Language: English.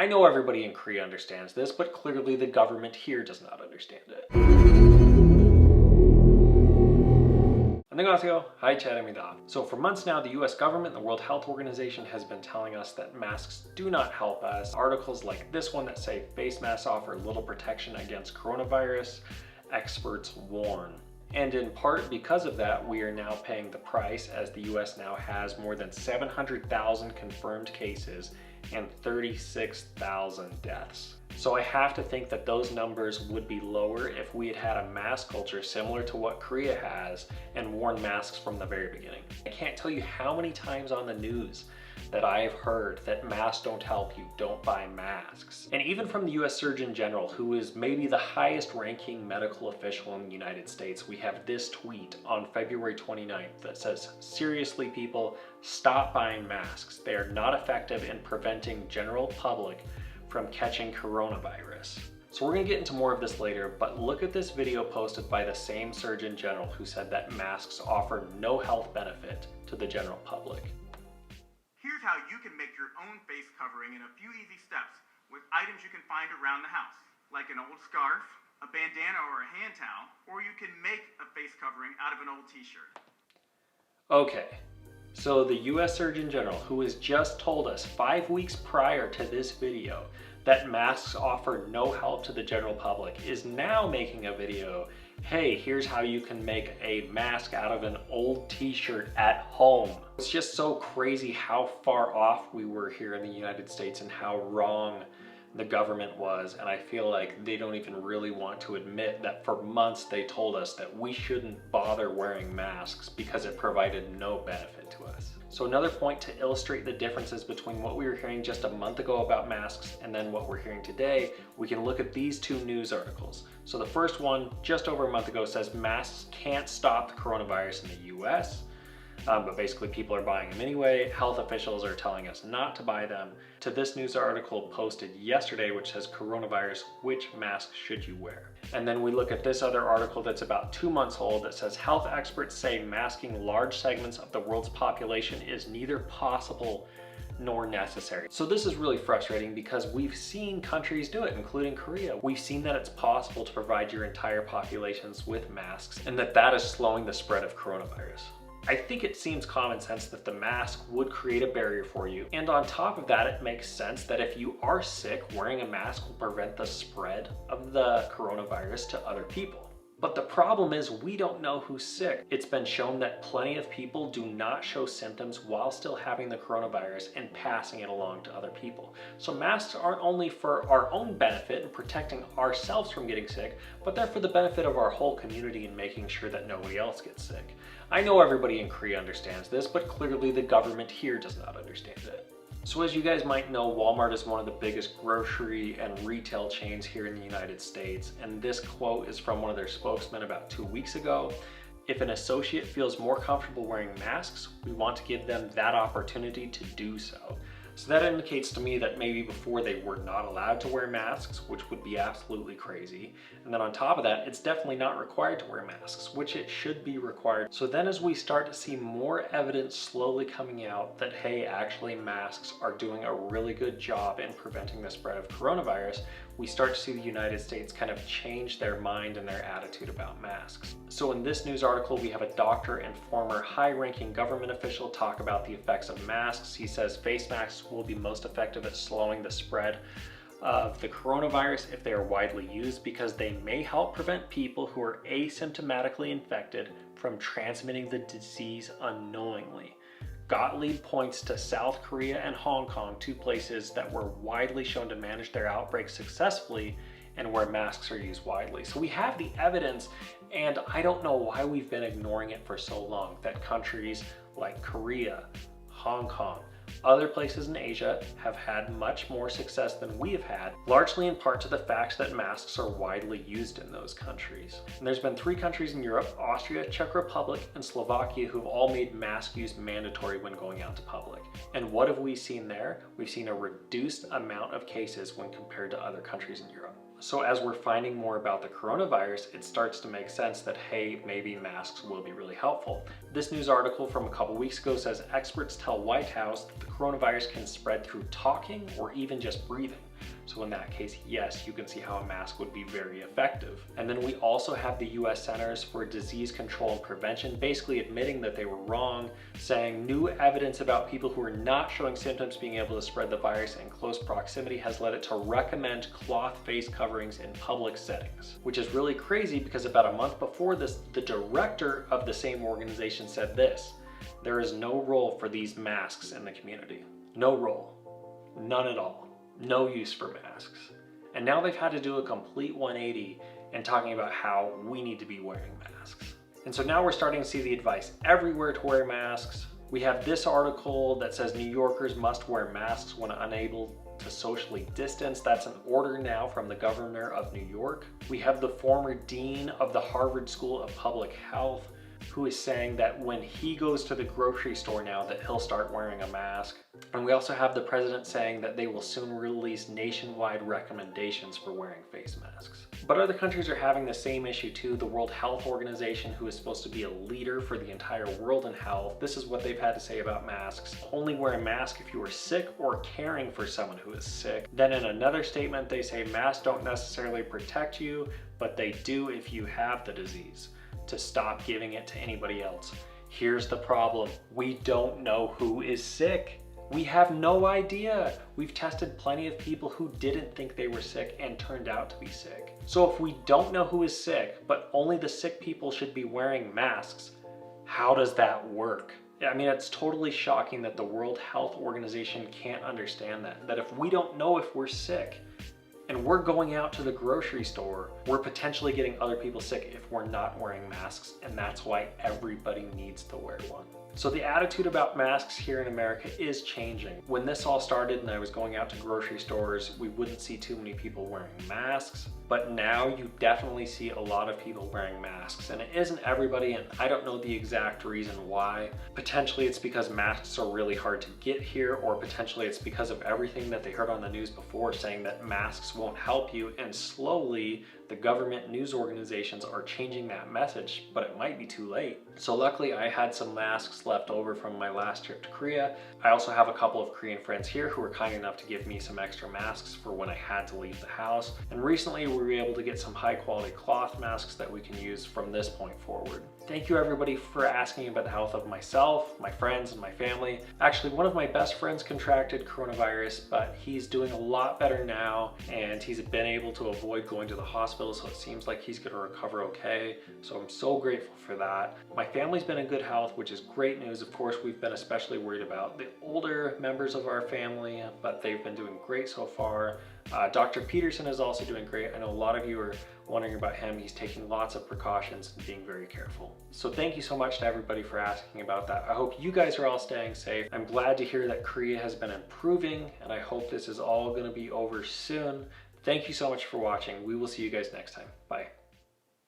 I know everybody in Korea understands this, but clearly the government here does not understand it. 안녕하세요, 하이채드입니다. So for months now, the US government and the World Health Organization has been telling us that masks do not help us. Articles like this one that say face masks offer little protection against coronavirus, experts warn. And in part because of that, we are now paying the price as the US now has more than 700,000 confirmed cases and 36,000 deaths. So I have to think that those numbers would be lower if we had had a mask culture similar to what Korea has and worn masks from the very beginning. I can't tell you how many times on the news that I have heard that masks don't help you, don't buy masks. And even from the US Surgeon General, who is maybe the highest ranking medical official in the United States, we have this tweet on February 29th that says, seriously people, stop buying masks. They are not effective in preventing general public from catching coronavirus. So we're gonna get into more of this later, but look at this video posted by the same Surgeon General who said that masks offer no health benefit to the general public. Here's how you can make your own face covering in a few easy steps with items you can find around the house, like an old scarf, a bandana or a hand towel, or you can make a face covering out of an old t-shirt. Okay, so the US Surgeon General, who has just told us 5 weeks prior to this video that masks offer no help to the general public, is now making a video, hey, here's how you can make a mask out of an old t-shirt at home. It's just so crazy how far off we were here in the United States and how wrong the government was, and I feel like they don't even really want to admit that for months they told us that we shouldn't bother wearing masks because it provided no benefit to us. So another point to illustrate the differences between what we were hearing just a month ago about masks and then what we're hearing today, we can look at these two news articles. So the first one, just over a month ago, says masks can't stop the coronavirus in the US. But basically people are buying them anyway. Health officials are telling us not to buy them. To this news article posted yesterday, which says coronavirus, which mask should you wear? And then we look at this other article that's about 2 months old that says health experts say masking large segments of the world's population is neither possible nor necessary. So this is really frustrating because we've seen countries do it, including Korea. We've seen that it's possible to provide your entire populations with masks and that is slowing the spread of coronavirus. I think it seems common sense that the mask would create a barrier for you. And on top of that, it makes sense that if you are sick, wearing a mask will prevent the spread of the coronavirus to other people. But the problem is we don't know who's sick. It's been shown that plenty of people do not show symptoms while still having the coronavirus and passing it along to other people. So masks aren't only for our own benefit and protecting ourselves from getting sick, but they're for the benefit of our whole community and making sure that nobody else gets sick. I know everybody in Korea understands this, but clearly the government here does not understand it. So as you guys might know, Walmart is one of the biggest grocery and retail chains here in the United States. And this quote is from one of their spokesmen about 2 weeks ago. If an associate feels more comfortable wearing masks, we want to give them that opportunity to do so. So that indicates to me that maybe before they were not allowed to wear masks, which would be absolutely crazy. And then on top of that, it's definitely not required to wear masks, which it should be required. So then as we start to see more evidence slowly coming out that, hey, actually masks are doing a really good job in preventing the spread of coronavirus, we start to see the United States kind of change their mind and their attitude about masks. So in this news article, we have a doctor and former high-ranking government official talk about the effects of masks. He says face masks will be most effective at slowing the spread of the coronavirus if they are widely used because they may help prevent people who are asymptomatically infected from transmitting the disease unknowingly. Gottlieb points to South Korea and Hong Kong, two places that were widely shown to manage their outbreaks successfully and where masks are used widely. So we have the evidence, and I don't know why we've been ignoring it for so long, that countries like Korea, Hong Kong, other places in Asia have had much more success than we have had, largely in part to the fact that masks are widely used in those countries. And there's been 3 countries in Europe, Austria, Czech Republic, and Slovakia, who've all made mask use mandatory when going out to public. And what have we seen there? We've seen a reduced amount of cases when compared to other countries in Europe. So as we're finding more about the coronavirus, it starts to make sense that, hey, maybe masks will be really helpful. This news article from a couple weeks ago says experts tell White House that the coronavirus can spread through talking or even just breathing. So in that case, yes, you can see how a mask would be very effective. And then we also have the US Centers for Disease Control and Prevention basically admitting that they were wrong, saying new evidence about people who are not showing symptoms being able to spread the virus in close proximity has led it to recommend cloth face coverings in public settings, which is really crazy because about a month before this, the director of the same organization said this: there is no role for these masks in the community. No role. None at all. No use for masks. And now they've had to do a complete 180 and talking about how we need to be wearing masks. And so now we're starting to see the advice everywhere to wear masks. We have this article that says New Yorkers must wear masks when unable to socially distance. That's an order now from the governor of New York. We have the former dean of the Harvard School of Public Health who is saying that when he goes to the grocery store now that he'll start wearing a mask. And we also have the president saying that they will soon release nationwide recommendations for wearing face masks. But other countries are having the same issue too. The World Health Organization, who is supposed to be a leader for the entire world in health, this is what they've had to say about masks. Only wear a mask if you are sick or caring for someone who is sick. Then in another statement, they say masks don't necessarily protect you, but they do if you have the disease, to stop giving it to anybody else. Here's the problem. We don't know who is sick. We have no idea. We've tested plenty of people who didn't think they were sick and turned out to be sick. So if we don't know who is sick, but only the sick people should be wearing masks, how does that work? I mean, it's totally shocking that the World Health Organization can't understand that if we don't know if we're sick, and we're going out to the grocery store, we're potentially getting other people sick if we're not wearing masks, and that's why everybody needs to wear one. So the attitude about masks here in America is changing. When this all started and I was going out to grocery stores, we wouldn't see too many people wearing masks, but now you definitely see a lot of people wearing masks, and it isn't everybody, and I don't know the exact reason why. Potentially it's because masks are really hard to get here, or potentially it's because of everything that they heard on the news before saying that masks won't help you, and slowly the government news organizations are changing that message, but it might be too late. So luckily I had some masks left over from my last trip to Korea. I also have a couple of Korean friends here who were kind enough to give me some extra masks for when I had to leave the house. And recently we were able to get some high quality cloth masks that we can use from this point forward. Thank you everybody for asking about the health of myself, my friends, and my family. Actually, one of my best friends contracted coronavirus, but he's doing a lot better now, and he's been able to avoid going to the hospital, so it seems like he's gonna recover okay. So I'm so grateful for that. My family's been in good health, which is great news. Of course, we've been especially worried about the older members of our family, but they've been doing great so far. Dr. Peterson is also doing great. I know a lot of you are wondering about him. He's taking lots of precautions and being very careful. So thank you so much to everybody for asking about that. I hope you guys are all staying safe. I'm glad to hear that Korea has been improving, and I hope this is all going to be over soon. Thank you so much for watching. We will see you guys next time. Bye.